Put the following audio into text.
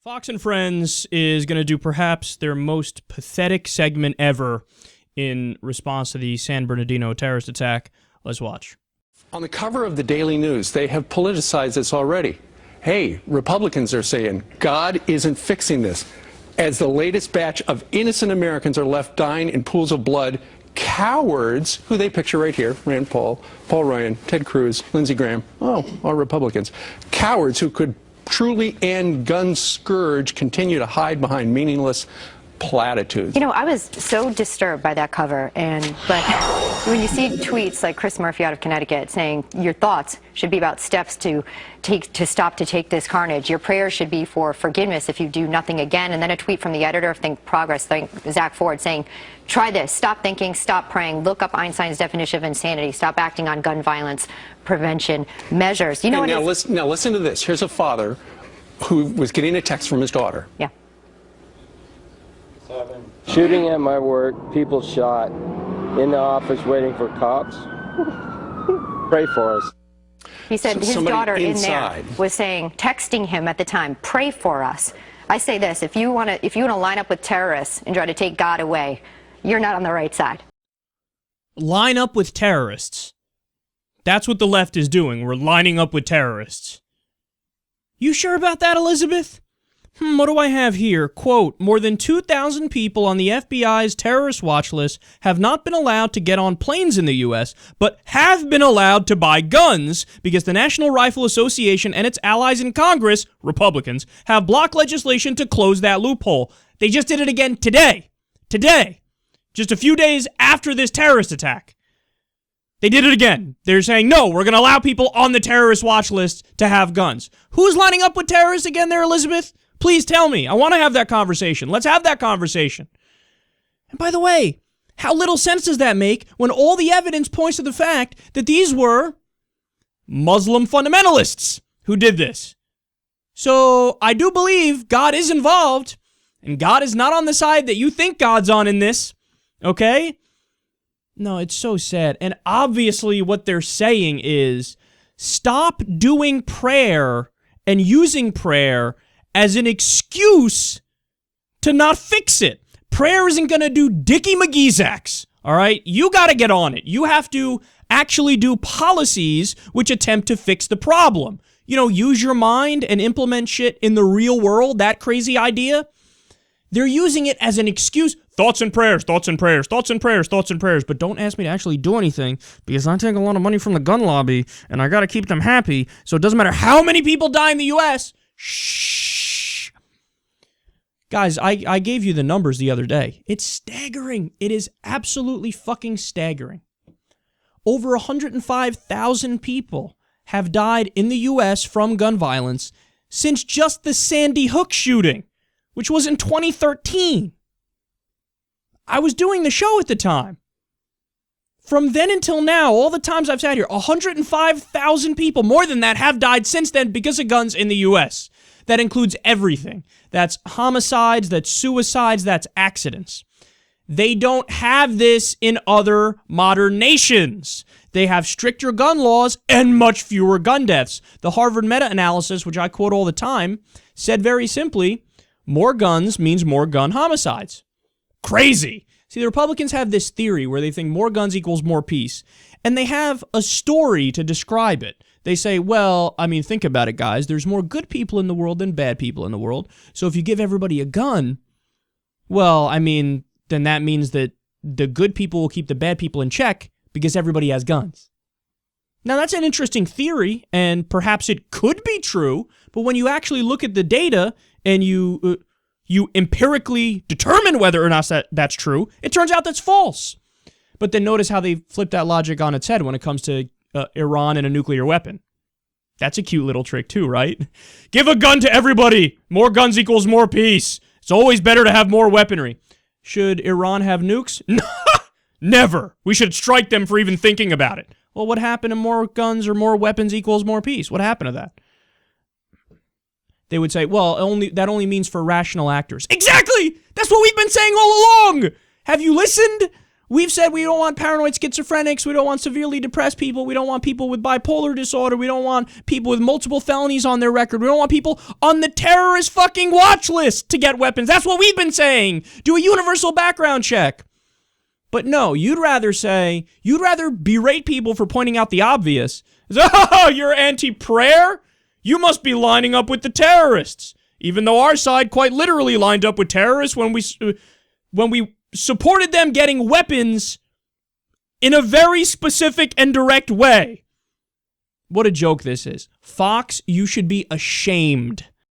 Fox and Friends is going to do perhaps their most pathetic segment ever in response to the San Bernardino terrorist attack. Let's watch. On the cover of the Daily News, they have politicized this already. Hey, Republicans are saying God isn't fixing this. As the latest batch of innocent Americans are left dying in pools of blood, cowards, who they picture right here, Rand Paul, Paul Ryan, Ted Cruz, Lindsey Graham, all Republicans, cowards who could truly end gun scourge continue to hide behind meaningless platitudes. You know, I was so disturbed by that cover, but when you see tweets like Chris Murphy out of Connecticut saying your thoughts should be about steps to stop this carnage, your prayers should be for forgiveness if you do nothing again, and then a tweet from the editor of Think Progress, Zach Ford, saying, try this, stop thinking, stop praying, look up Einstein's definition of insanity, stop acting on gun violence prevention measures. You know, now listen to this. Here's a father who was getting a text from his daughter. Yeah. Shooting at my work, people shot, in the office waiting for cops. Pray for us. He said his daughter in there was saying, texting him at the time, pray for us. I say this, if you want to line up with terrorists and try to take God away, you're not on the right side. Line up with terrorists. That's what the left is doing. We're lining up with terrorists. You sure about that, Elizabeth? What do I have here? Quote, more than 2,000 people on the FBI's terrorist watch list have not been allowed to get on planes in the U.S., but have been allowed to buy guns because the National Rifle Association and its allies in Congress, Republicans, have blocked legislation to close that loophole. They just did it again today. Today. Just a few days after this terrorist attack. They did it again. They're saying, no, we're going to allow people on the terrorist watch list to have guns. Who's lining up with terrorists again there, Elizabeth? Please tell me. I want to have that conversation. Let's have that conversation. And by the way, how little sense does that make when all the evidence points to the fact that these were Muslim fundamentalists who did this? So I do believe God is involved, and God is not on the side that you think God's on in this, okay? No, it's so sad. And obviously what they're saying is stop doing prayer and using prayer as an excuse to not fix it. Prayer isn't going to do Dickie McGeezax, all right? You got to get on it. You have to actually do policies which attempt to fix the problem. You know, use your mind and implement shit in the real world, that crazy idea. They're using it as an excuse. Thoughts and prayers, thoughts and prayers, thoughts and prayers, thoughts and prayers. But don't ask me to actually do anything because I take a lot of money from the gun lobby and I got to keep them happy. So it doesn't matter how many people die in the U.S. Shh. Guys, I gave you the numbers the other day. It's staggering. It is absolutely fucking staggering. Over 105,000 people have died in the U.S. from gun violence since just the Sandy Hook shooting, which was in 2013. I was doing the show at the time. From then until now, all the times I've sat here, 105,000 people, more than that, have died since then because of guns in the U.S. That includes everything. That's homicides, that's suicides, that's accidents. They don't have this in other modern nations. They have stricter gun laws and much fewer gun deaths. The Harvard meta-analysis, which I quote all the time, said very simply, more guns means more gun homicides. Crazy. See, the Republicans have this theory where they think more guns equals more peace, and they have a story to describe it. They say, well, I mean, think about it, guys. There's more good people in the world than bad people in the world. So if you give everybody a gun, well, I mean, then that means that the good people will keep the bad people in check because everybody has guns. Now, that's an interesting theory, and perhaps it could be true, but when you actually look at the data and you empirically determine whether or not that's true, it turns out that's false. But then notice how they flip that logic on its head when it comes to Iran and a nuclear weapon. That's a cute little trick too, right? Give a gun to everybody. More guns equals more peace. It's always better to have more weaponry. Should Iran have nukes? Never. We should strike them for even thinking about it. Well, what happened to more guns or more weapons equals more peace? What happened to that? They would say, well, that only means for rational actors. Exactly! That's what we've been saying all along! Have you listened? We've said we don't want paranoid schizophrenics. We don't want severely depressed people. We don't want people with bipolar disorder. We don't want people with multiple felonies on their record. We don't want people on the terrorist fucking watch list to get weapons. That's what we've been saying. Do a universal background check. But no, you'd rather berate people for pointing out the obvious. Oh, you're anti-prayer? You must be lining up with the terrorists. Even though our side quite literally lined up with terrorists when we supported them getting weapons in a very specific and direct way. What a joke this is. Fox, you should be ashamed